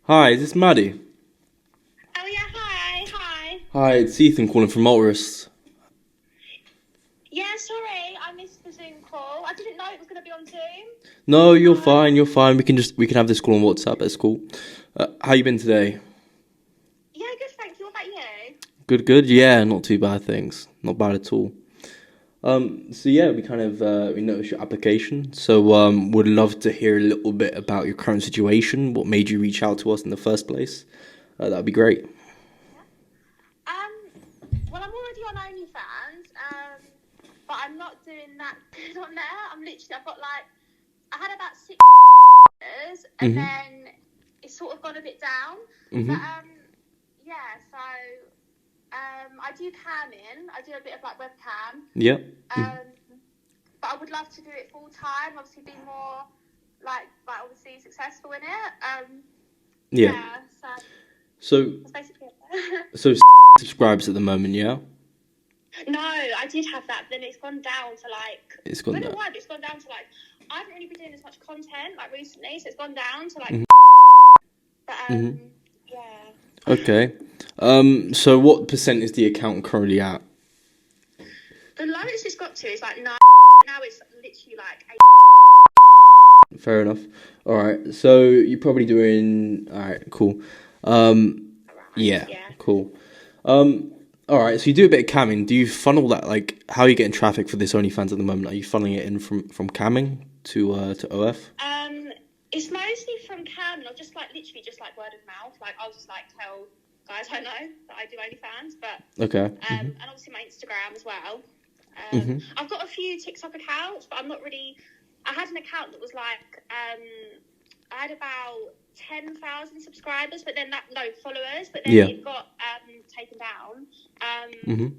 Hi, is this Maddie? Oh yeah, hi, hi. Hi, it's Ethan calling from Maltris. Yeah, sorry, I missed the Zoom call. I didn't know it was going to be on Zoom. No, you're No. fine, you're fine. We can have this call on WhatsApp, that's cool. How you been today? Yeah, good, thank you. What about you? Good? Yeah, not too bad, thanks. Not bad at all. So yeah, we noticed your application. So would love to hear a little bit about your current situation, what made you reach out to us in the first place. That'd be great. Well, I'm already on OnlyFans, but I'm not doing that good on there. I had about 6 years, and Mhm. then it's sort of gone a bit down. But Mhm. yeah, so I do camming. I do a bit of like webcam. Yeah. Mhm. Um, but I would love to do it full time. Obviously, be more like obviously successful in it. Yeah. Yeah. So So that's basically it. so subscribers at the moment, yeah. No, I did have that, but then it's gone down to like It's I gone don't know down. why, but it's gone down to like I haven't really been doing as much content like recently, so it's gone down to like. Mhm. But Mhm. yeah. Okay. So what percent is the account currently at? The lowest it's got to is like 9. Now it's literally like 8. Fair enough. All right. So you're probably doing. All right. Cool. Um. Around, Yeah. yeah. Cool. All right. So you do a bit of camming. Do you funnel that? Like, how are you getting traffic for this OnlyFans at the moment? Are you funneling it in from camming to OF? It's mostly from Camden, or just like literally just like word of mouth. Like I'll just like tell guys I know that I do OnlyFans, but Okay. and obviously my Instagram as well. Mhm. I've got a few TikTok accounts, but I'm not really. I had an account that was like I had about 10,000 subscribers, but then followers, but then Yeah. it got taken down. Mhm.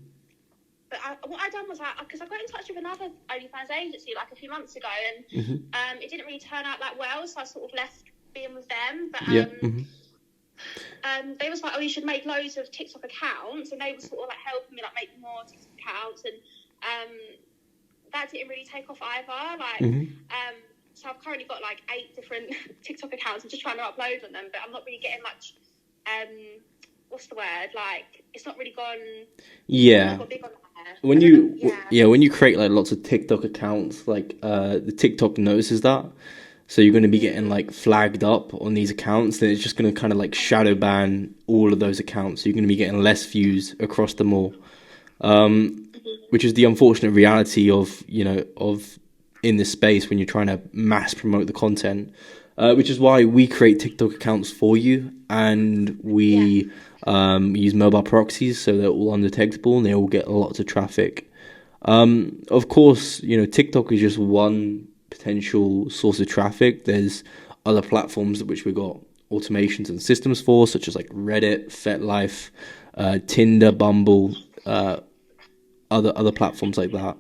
But what I done was because I got in touch with another OnlyFans agency like a few months ago, and Mhm. it didn't really turn out that well, so I sort of left being with them. But Yeah. Mhm. they was like, oh, you should make loads of TikTok accounts, and they were sort of like helping me like make more TikTok accounts, and that didn't really take off either. Mhm. So I've currently got like 8 different TikTok accounts. I'm just trying to upload on them, but I'm not really getting much. What's the word? Like, it's not really gone. I've Yeah. not got big on there. I When don't know. you Yeah. yeah, when you create like lots of TikTok accounts, like the TikTok notices that. So you're going to be getting like flagged up on these accounts, then it's just going to kind of like shadow ban all of those accounts. So you're going to be getting less views across them all, which is the unfortunate reality of in this space when you're trying to mass promote the content. Which is why we create TikTok accounts for you, and Yeah. we use mobile proxies so they're all undetectable and they all get lots of traffic. Of course, TikTok is just one potential source of traffic. There's other platforms which we've got automations and systems for, such as like Reddit, FetLife, Tinder, Bumble, other platforms like that.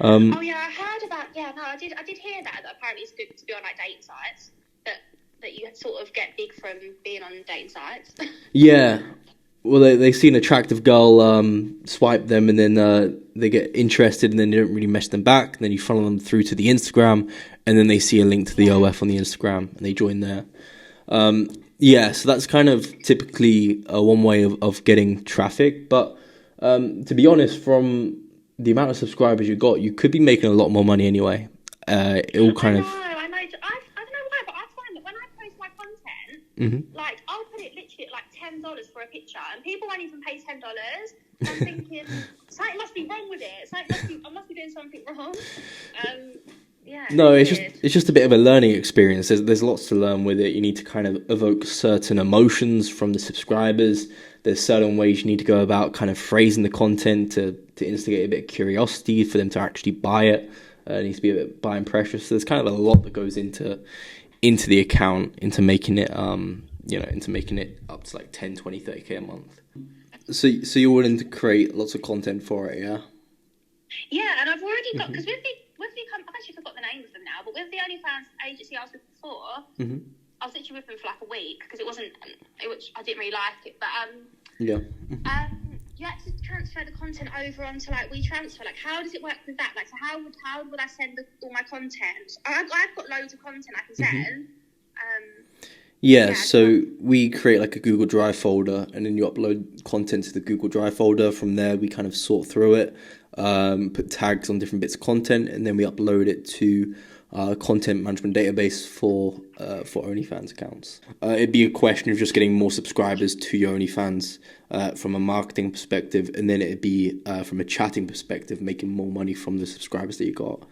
Oh yeah, I heard about. Yeah, no, I did hear that. That apparently it's good to be on like dating sites. That you sort of get big from being on dating sites. Yeah. Well, they see an attractive girl, swipe them, and then they get interested, and then they don't really mess them back. And then you funnel them through to the Instagram, and then they see a link to the Yeah. OF on the Instagram, and they join there. Yeah, so that's kind of typically one way of getting traffic. But to be honest, from the amount of subscribers you got, you could be making a lot more money anyway. It all I kind know. of. I don't know why, but I find that when I post my content, Mhm. like I'll put it literally at like $10 for a picture, and people won't even pay $10. And I'm thinking something must be wrong with it. I must be doing something wrong. Yeah, No, it's it's just weird. it's just a bit of a learning experience. There's lots to learn with it. You need to kind of evoke certain emotions from the subscribers. There's certain ways you need to go about kind of phrasing the content to instigate a bit of curiosity for them to actually buy it. It needs to be a bit buying precious. So there's kind of a lot that goes into the account, into making it up to like 10, 20, 30K a month. So you're willing to create lots of content for it, yeah? Yeah, and I've already got because I've actually forgot the name of them now, but with the OnlyFans agency I was with before, Mm-hmm. I was literally with them for like a week because I didn't really like it, but Yeah. you had to transfer the content over onto like WeTransfer. Like, how does it work with that? Like, so how would I send all my content? I've got loads of content I can send. Yeah, Yeah, go so on. we create like a Google Drive folder, and then you upload content to the Google Drive folder. From there, we kind of sort through it, put tags on different bits of content, and then we upload it to content management database for OnlyFans accounts. It'd be a question of just getting more subscribers to your OnlyFans from a marketing perspective, and then it'd be from a chatting perspective, making more money from the subscribers that you got.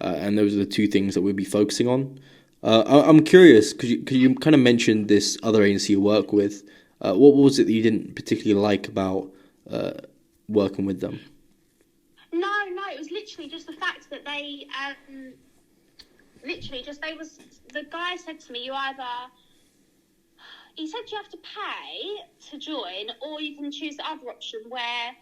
And those are the two things that we'll be focusing on. I'm curious because you kind of mentioned this other agency you work with. What was it that you didn't particularly like about uh, working with them? No, it was literally just the fact that they, literally just the guy said to me, he said you have to pay to join, or you can choose the other option where,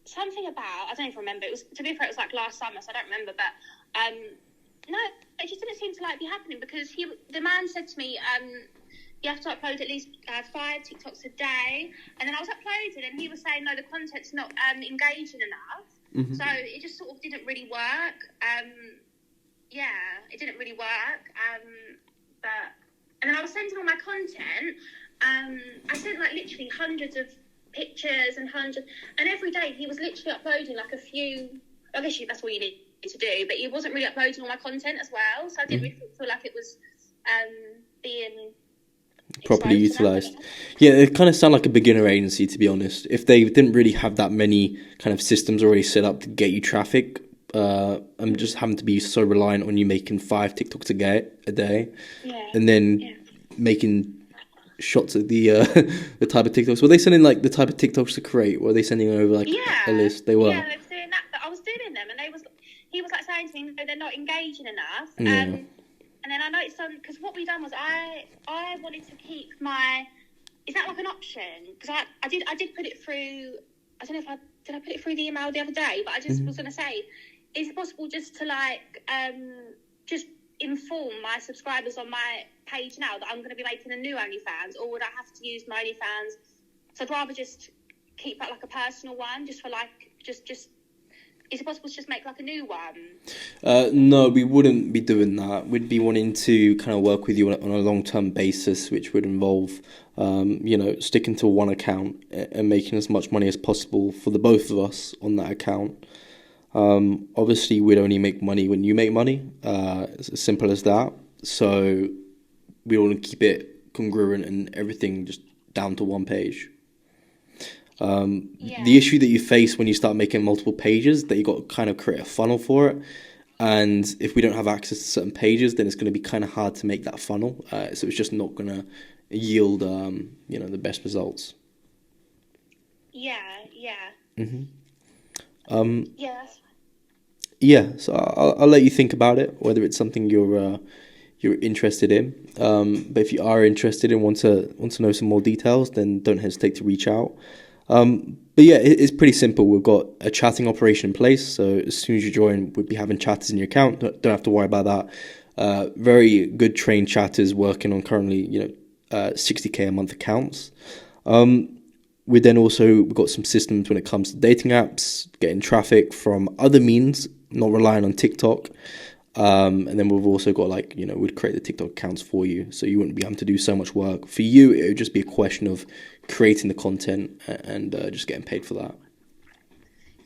something about, I don't even remember, it was, to be fair, it was like last summer, so I don't remember, but, no, it just didn't seem to like be happening because the man said to me, you have to upload at least 5 TikToks a day, and then I was uploading, and he was saying no, the content's not engaging enough, Mm-hmm. so it just sort of didn't really work. Yeah, it didn't really work. But and then I was sending all my content. I sent like literally hundreds of pictures and every day he was literally uploading like a few. I guess that's all you need to do, but he wasn't really uploading all my content as well, so I didn't really feel like it was being Properly exposed enough, I utilized. guess. Yeah, it kind of sound like a beginner agency, to be honest. If they didn't really have that many kind of systems already set up to get you traffic, I'm just having to be so reliant on you making 5 TikToks a day, Yeah. and then Yeah. making shots at the the type of TikToks. Were they sending like the type of TikToks to create? Were they sending over like a Yeah, list? They were. yeah, they were doing that, but I was doing them, and he was like saying to me, no, they're not engaging enough. Yeah. And then I noticed because what we done was I wanted to keep my. Is that like an option? Because I did put it through. I don't know if I put it through the email the other day, but I just was gonna say, is it possible just to like just inform my subscribers on my page now that I'm going to be making a new OnlyFans, or would I have to use my OnlyFans? So I'd rather just keep that like a personal one, just for like just. Is it possible to just make like a new one? No, we wouldn't be doing that. We'd be wanting to kind of work with you on a long-term basis, which would involve, sticking to one account and making as much money as possible for the both of us on that account. Obviously, we'd only make money when you make money. It's as simple as that. So we want to keep it congruent and everything just down to one page. The issue that you face when you start making multiple pages, that you got to kind of create a funnel for it. And if we don't have access to certain pages, then it's going to be kind of hard to make that funnel. So it's just not going to yield, the best results. Yeah. Mm-hmm. Yeah, that's fine. Yeah, so I'll let you think about it, whether it's something you're interested in. But if you are interested and want to know some more details, then don't hesitate to reach out. But yeah, it's pretty simple. We've got a chatting operation in place, so as soon as you join, we'll be having chatters in your account. Don't have to worry about that. Very good trained chatters working on currently, $60K a month accounts. We've got some systems when it comes to dating apps, getting traffic from other means, not relying on TikTok. And then we've also got we'd create the TikTok accounts for you, so you wouldn't be having to do so much work. For you, it would just be a question of creating the content and just getting paid for that.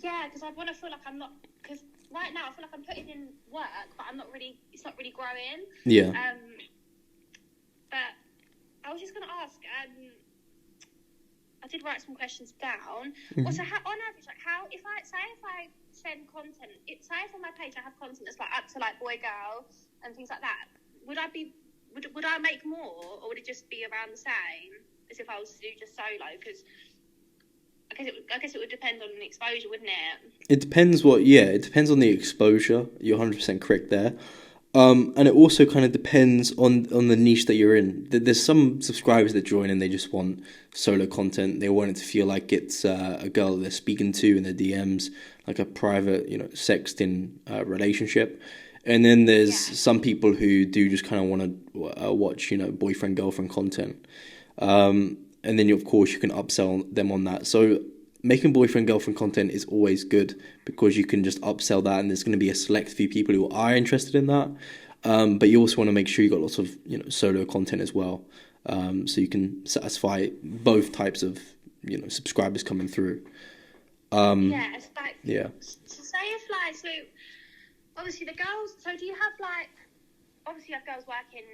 Yeah, because I want to feel like I'm not. Because right now I feel like I'm putting in work, but I'm not really. It's not really growing. Yeah. But I was just going to ask. I did write some questions down. Mm-hmm. Also, on average, how if I send content, say if on my page I have content that's like up to like boy, girl, and things like that, would I make more, or would it just be around the same as if I was to do just solo? Because I guess it would depend on the exposure, wouldn't it? It depends it depends on the exposure. You're 100% correct there. And it also kind of depends on the niche that you're in. There's some subscribers that join and they just want solo content. They want it to feel like it's a girl they're speaking to in their DMs, like a private, sexting relationship. And then there's some people who do just kind of want to watch, boyfriend, girlfriend content. And then, of course, you can upsell them on that. So making boyfriend, girlfriend content is always good because you can just upsell that, and there's going to be a select few people who are interested in that. But you also want to make sure you got lots of solo content as well, so you can satisfy both types of subscribers coming through. Yeah, it's like Yeah. So say if like so obviously the girls. So do you have like obviously you have girls working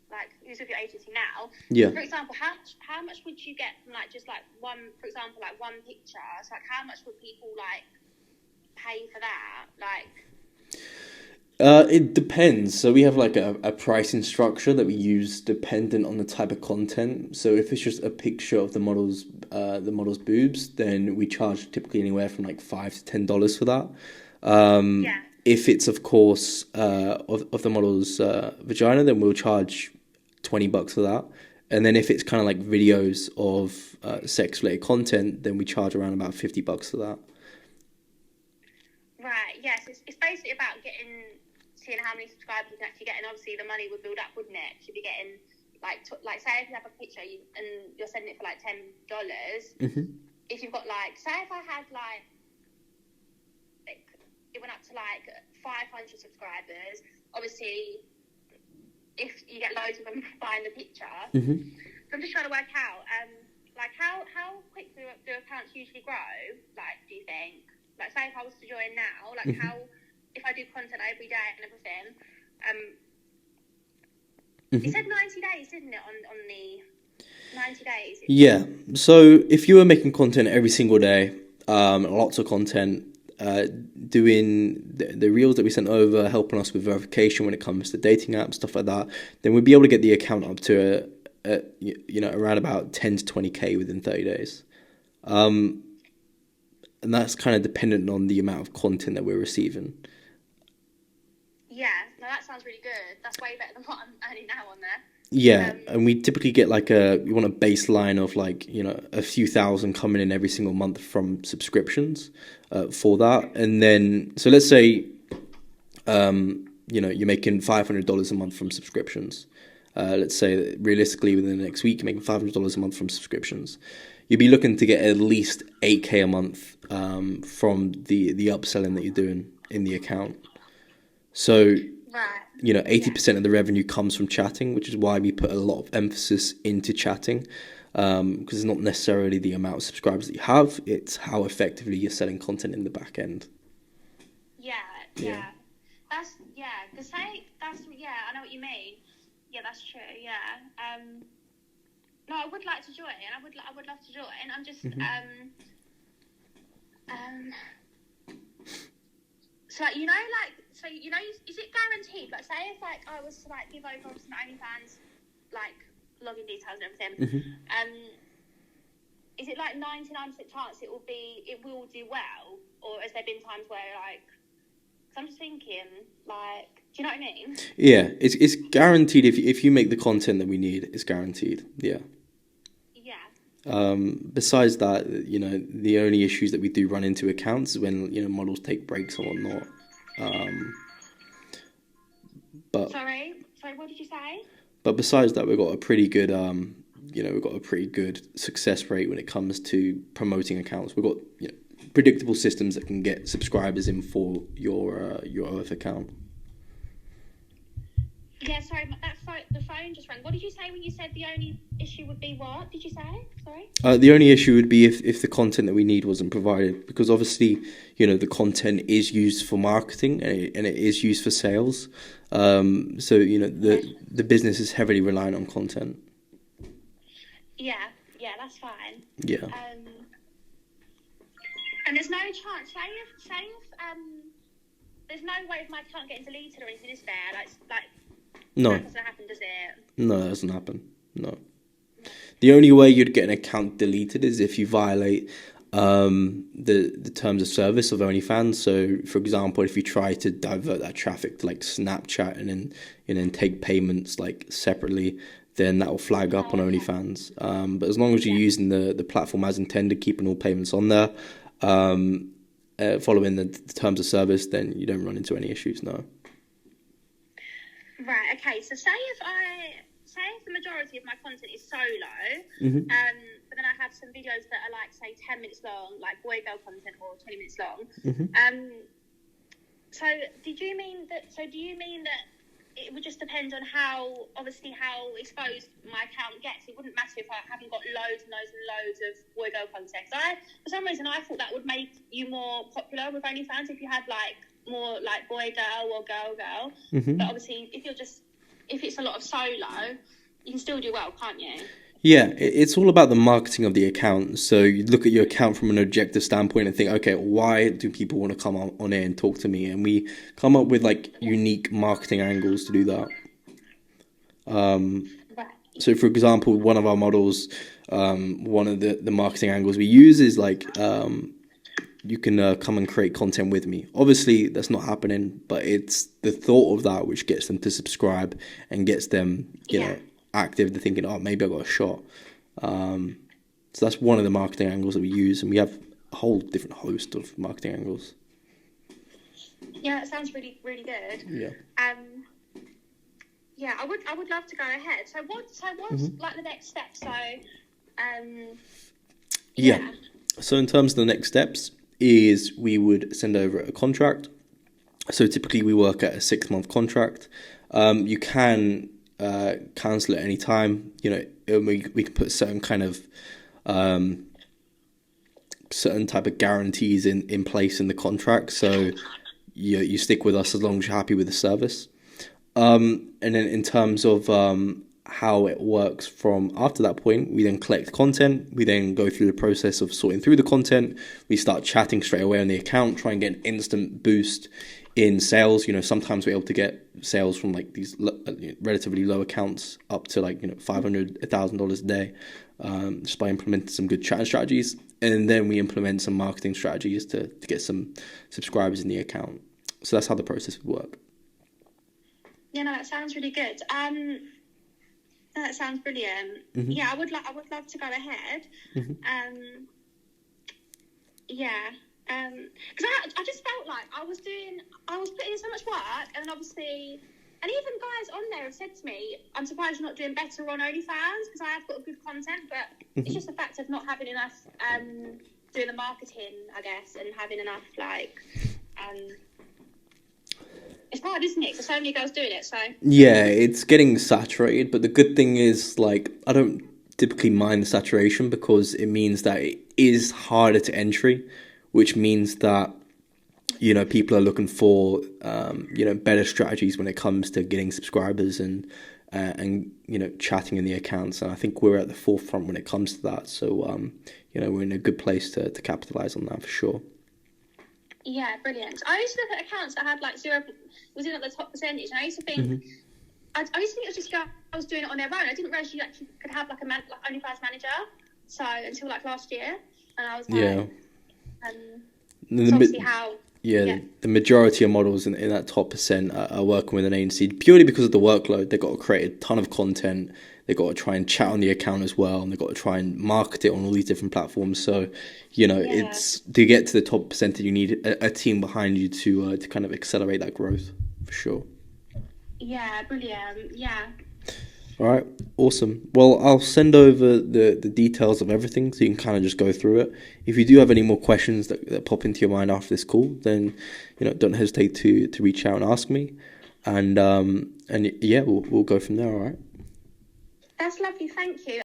like who's with your agency now? Yeah. For example, how much would you get from like just like one, for example, like one picture? So like how much would people like pay for that? Like It depends. So we have like a pricing structure that we use dependent on the type of content. So if it's just a picture of the model's boobs, then we charge typically anywhere from like $5 to $10 for that. yeah. If it's of course of the model's vagina, then we'll charge $20 for that. And then if it's kind of like videos of sex related content, then we charge around about $50 for that. Right, yes, it's basically about seeing how many subscribers you can actually get, and obviously the money would build up, wouldn't it? You'd be getting like say if you have a picture and you're selling it for like $10. If you've got like, say if I had like it went up to like 500 subscribers, obviously if you get loads of them buying the picture, so I'm just trying to work out like how quick do accounts usually grow? Like, do you think? Like, say if I was to join now, like how, if I do content every day and everything, it said 90 days, didn't it, on the 90 days? Yeah. So if you were making content every single day, lots of content, doing the reels that we sent over, helping us with verification when it comes to dating apps, stuff like that, then we'd be able to get the account up to around about 10 to 20K within 30 days. And that's kind of dependent on the amount of content that we're receiving. Yeah, no, that sounds really good. That's way better than what I'm earning now on there. Yeah, and we typically get like we want a baseline of like, a few thousand coming in every single month from subscriptions for that. And then, so let's say, you're making $500 a month from subscriptions. Let's say that realistically within the next week, you're making $500 a month from subscriptions. You'd be looking to get at least 8K a month from the upselling that you're doing in the account. So, right. 80% of the revenue comes from chatting, which is why we put a lot of emphasis into chatting, because it's not necessarily the amount of subscribers that you have, it's how effectively you're selling content in the back end. Yeah. That's, because I know what you mean. Yeah, that's true, yeah. No, I would like to join. I would love to join. I'm just so like is it guaranteed? Like, say if like I was to like give over some OnlyFans like login details and everything, is it like 99% chance it will do well, or has there been times where like? Cause I'm just thinking, like, do you know what I mean? Yeah, it's guaranteed if you make the content that we need, it's guaranteed. Yeah. Yeah. Besides that, the only issues that we do run into accounts is when models take breaks or whatnot. But sorry, what did you say? But besides that, we've got a pretty good success rate when it comes to promoting accounts. We've got predictable systems that can get subscribers in for your OF account. Yeah, sorry, the phone just rang. What did you say when you said the only issue would be what? Did you say? Sorry? The only issue would be if the content that we need wasn't provided, because obviously, the content is used for marketing and it is used for sales. So, the business is heavily reliant on content. Yeah, that's fine. Yeah. And there's no chance, say if there's no way of my account getting deleted or anything, is there? Like no. That doesn't happen, does it? No, that doesn't happen. No. The only way you'd get an account deleted is if you violate the terms of service of OnlyFans. So, for example, if you try to divert that traffic to like Snapchat and then take payments like separately, then that will flag up on OnlyFans. But as long as you're using the platform as intended, keeping all payments on there, following the terms of service, then you don't run into any issues. No. Right. Okay. So say if the majority of my content is solo, but then I have some videos that are like say 10 minutes long, like boy girl content, or 20 minutes long. So do you mean that it would just depend on how exposed my account gets. It wouldn't matter if I haven't got loads and loads and loads of boy girl content. For some reason, I thought that would make you more popular with OnlyFans if you had like more like boy girl or girl girl. But obviously, if it's a lot of solo, you can still do well, can't you? Yeah, it's all about the marketing of the account. So you look at your account from an objective standpoint and think, okay, why do people want to come on air and talk to me? And we come up with like unique marketing angles to do that. So for example, one of our models, one of the marketing angles we use is like, you can come and create content with me. Obviously, that's not happening, but it's the thought of that which gets them to subscribe and gets them, you know, active. They're thinking, oh, maybe I got a shot. So that's one of the marketing angles that we use, and we have a whole different host of marketing angles. Yeah, that sounds really, really good. Yeah. Yeah, I would love to go ahead. So what's like the next step? So, yeah. So in terms of the next steps, is we would send over a contract. So typically we work at a 6-month contract. You can cancel at any time. You know, we can put certain kind of certain type of guarantees in place in the contract. So you stick with us as long as you're happy with the service. And then in terms of how it works from after that point, we then collect content. We then go through the process of sorting through the content. We start chatting straight away on the account, try and get an instant boost in sales. You know, sometimes we're able to get sales from like these relatively low accounts up to like, you know, $500, $1,000 a day, just by implementing some good chat strategies. And then we implement some marketing strategies to get some subscribers in the account. So that's how the process would work. Yeah, no, that sounds really good. That sounds brilliant. Yeah, I would love to go ahead. Because I just felt like I was putting in so much work, and then obviously, and even guys on there have said to me, I'm surprised you're not doing better on OnlyFans, because I have got good content, but it's just the fact of not having enough doing the marketing, I guess, and having enough like it's hard, isn't it? Because so many girls doing it, so... Yeah, it's getting saturated, but the good thing is, like, I don't typically mind the saturation because it means that it is harder to entry, which means that, you know, people are looking for, you know, better strategies when it comes to getting subscribers and you know, chatting in the accounts. And I think we're at the forefront when it comes to that. So, you know, we're in a good place to capitalize on that for sure. Yeah, brilliant. I used to look at accounts that had like 0, was in at the top percentage, and I used to think, I used to think it was just girls doing it on their own. I didn't realise you actually could have like a OnlyFans manager. So until like last year, and I was like, obviously how. Yeah, the majority of models in that top percent are working with an agency purely because of the workload. They've got to create a ton of content. They've got to try and chat on the account as well, and they've got to try and market it on all these different platforms. So, you know, it's to get to the top percentage, you need a team behind you to kind of accelerate that growth for sure. Yeah, brilliant. Yeah. All right, awesome. Well, I'll send over the details of everything so you can kind of just go through it. If you do have any more questions that pop into your mind after this call, then, you know, don't hesitate to reach out and ask me. And yeah, we'll go from there, all right? That's lovely, thank you.